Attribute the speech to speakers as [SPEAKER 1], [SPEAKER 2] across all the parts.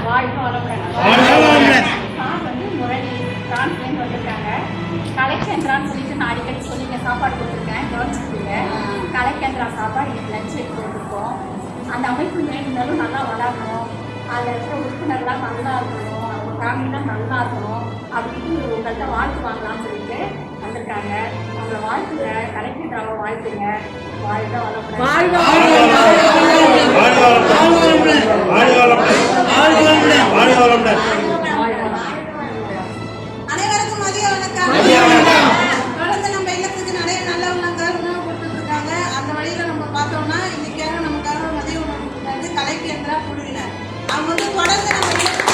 [SPEAKER 1] வாழ்க வளமுடன். சார் வந்து முரளி பிரான்ஸ்லேருந்து வந்திருக்காங்க. கலைக்கேந்திரான்னு சொல்லிட்டு நான் அடிக்கடி சொல்லி சாப்பாடு கொடுத்துருக்கேன். கவனிச்சுருக்கீங்க. கலைக்கேந்திரா சாப்பாடு இன்னைக்கு லஞ்ச் எடுத்து வந்திருக்கோம். அந்த அமைப்பு மேலும் நல்லா வளரணும், அதில் இருக்கிற உறுப்பினர்லாம் நல்லா இருக்கணும், அவங்க ஃபேமிலிலாம் நல்லா இருக்கணும் அப்படின்னு உங்கள்கிட்ட வாழ்த்து வாங்கலாம்னு சொல்லிட்டு வந்திருக்காங்க. அவங்கள வாழ்த்துங்க, கலைக்கேந்திராவை வாழ்த்துங்க. வாழ்க வளமுடன்.
[SPEAKER 2] அனைவருக்கும் மதிய வணக்கம். தொடர்ந்து நம்ம இல்லத்துக்கு நிறைய நல்ல உணவுகள் உணவு கொடுத்துட்டு இருக்காங்க. அந்த வழியில நம்ம பார்த்தோம்னா இன்னைக்காக நமக்காக மதிய உணவு கொடுக்குறது கலைக்கேந்திரா குழுவினர். அவங்க வந்து தொடர்ந்து நம்ம இல்லத்துக்கு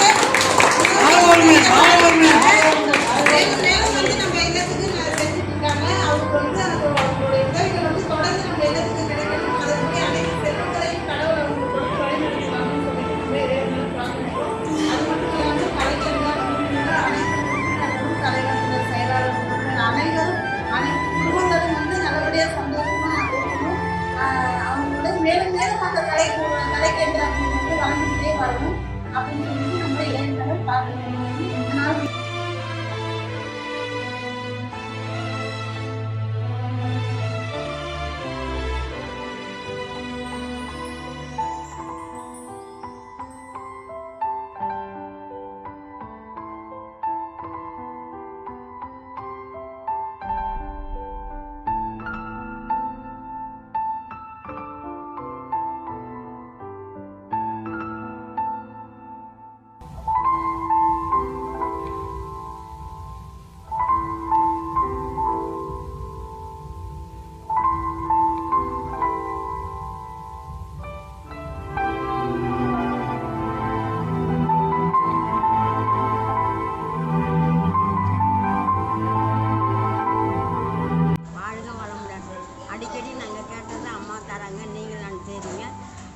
[SPEAKER 2] மேலும் வந்து நம்ம இல்லத்துக்கு செஞ்சுட்டு இருக்காங்க. அவங்க வந்து அவங்களுடைய உதவிகள் வந்து தொடர்ந்து நம்ம இல்லத்துக்கு கிடைக்கணும். அதற்குரிய அனைத்து செல்வங்களையும் கடவுள் அவங்களுக்கு கொடுத்து வழிநடத்துவாங்கன்னு சொல்லிட்டு அது மட்டும் இல்லாமல் கலைக்கேந்திரா குழுவினர் அனைத்து தலைவர்கள் செயலாளர்கள் அனைத்து குடும்பங்களும் வந்து நல்லபடியாக சந்தோஷமா இருக்கணும். அவங்களோட மேலும் மேலும் அந்த கலைக்கேந்திரா வந்து வளர்ந்துகிட்டே வரணும் அப்படின்னு சொல்லிட்டு நம்ம இளைஞர்கள் பார்க்கணும். இந்த நாள்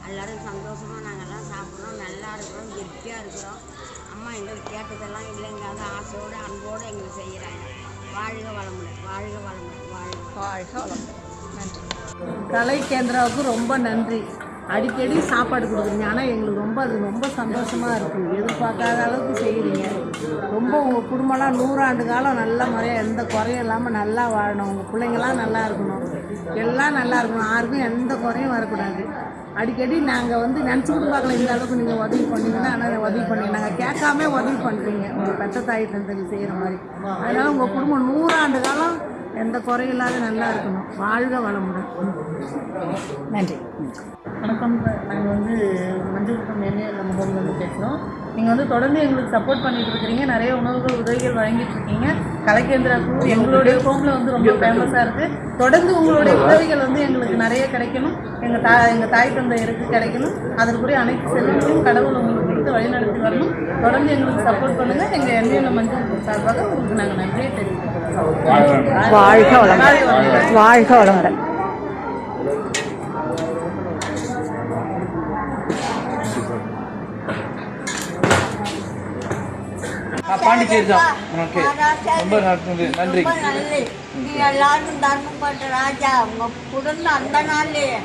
[SPEAKER 3] எல்லோரும் சந்தோஷமாக நாங்கள்லாம் சாப்பிட்றோம், நல்லா இருக்கிறோம், திருப்தியாக இருக்கிறோம். அம்மா எங்களுக்கு கேட்டதெல்லாம் இல்லைங்காத ஆசையோடு அன்போடு எங்களுக்கு செய்கிறாங்க. வாழ்க வளமுடன், வாழ்க வளமுடன், வாழ்க வளமுடன்.
[SPEAKER 4] நன்றி. கலைக்கேந்திராவுக்கு ரொம்ப நன்றி. அடிக்கடி சாப்பாடு கொடுக்குறீங்க. ஆனால் எங்களுக்கு அது ரொம்ப சந்தோஷமாக இருக்குது. எதிர்பார்க்காத அளவுக்கு செய்கிறீங்க. ரொம்ப உங்கள் குடும்பம்லாம் 100 ஆண்டு காலம் நல்ல முறையாக எந்த குறையும் இல்லாமல் நல்லா வாழணும். உங்கள் பிள்ளைங்களாம் நல்லா இருக்கணும், எல்லாம் நல்லா இருக்கணும், யாருக்கும் எந்த குறையும் வரக்கூடாது. அடிக்கடி நாங்கள் வந்து நினச்சி கூட பார்க்கல இந்த அளவுக்கு நீங்கள் உதவி பண்ணீங்கன்னா. ஆனால் உதவி பண்ணி நாங்கள் கேட்காம உதவி பண்ணுறீங்க. உங்கள் பெற்ற தாய் தந்தைக்கு செய்கிற மாதிரி. அதனால் உங்கள் குடும்பம் 100 ஆண்டு காலம் எந்த குறையில்லாத நல்லா இருக்கணும். வாழ்க வளமுடன். நன்றி.
[SPEAKER 5] வணக்கம். நாங்கள் வந்து மஞ்சள் மேலே முகம்லேருந்து பேசுகிறோம். நீங்கள் வந்து தொடர்ந்து எங்களுக்கு சப்போர்ட் பண்ணிட்டு இருக்கிறீங்க. நிறைய உணவுகள் உதவிகள் வழங்கிட்டு இருக்கீங்க. கலைக்கேந்திரா குழு எங்களுடைய ஹோமில் வந்து ரொம்ப ஃபேமஸாக இருக்குது. தொடர்ந்து உங்களுடைய உதவிகள் வந்து எங்களுக்கு நிறைய கிடைக்கணும். எங்கள் தாய் தந்தையருக்கு கிடைக்கணும். அதற்குரிய அனைத்து செல்வங்களும் கடவுள் உங்களுக்கு கொடுத்து வழிநடத்தி வரணும். தொடர்ந்து எங்களுக்கு சப்போர்ட் பண்ணுங்கள். எங்கள் எண்ணெயில் மஞ்சள் சார்பாக உங்களுக்கு நாங்கள் நன்றியை தெரிவிக்கிறோம்.
[SPEAKER 4] வாழ்க வளமுடன். வாழ்க வளமுடன்.
[SPEAKER 6] பாண்டிச்சேரி தான். ஓகே, ரொம்ப நன்றி.
[SPEAKER 3] நீ எல்லாரும் தர்மம் பண்ற ராஜா. உங்க குடும்ப அந்த நாள்லயே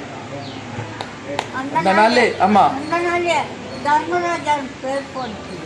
[SPEAKER 6] ஆமா
[SPEAKER 3] அந்த நாள்லயே தர்மராஜா பேர் போட்டு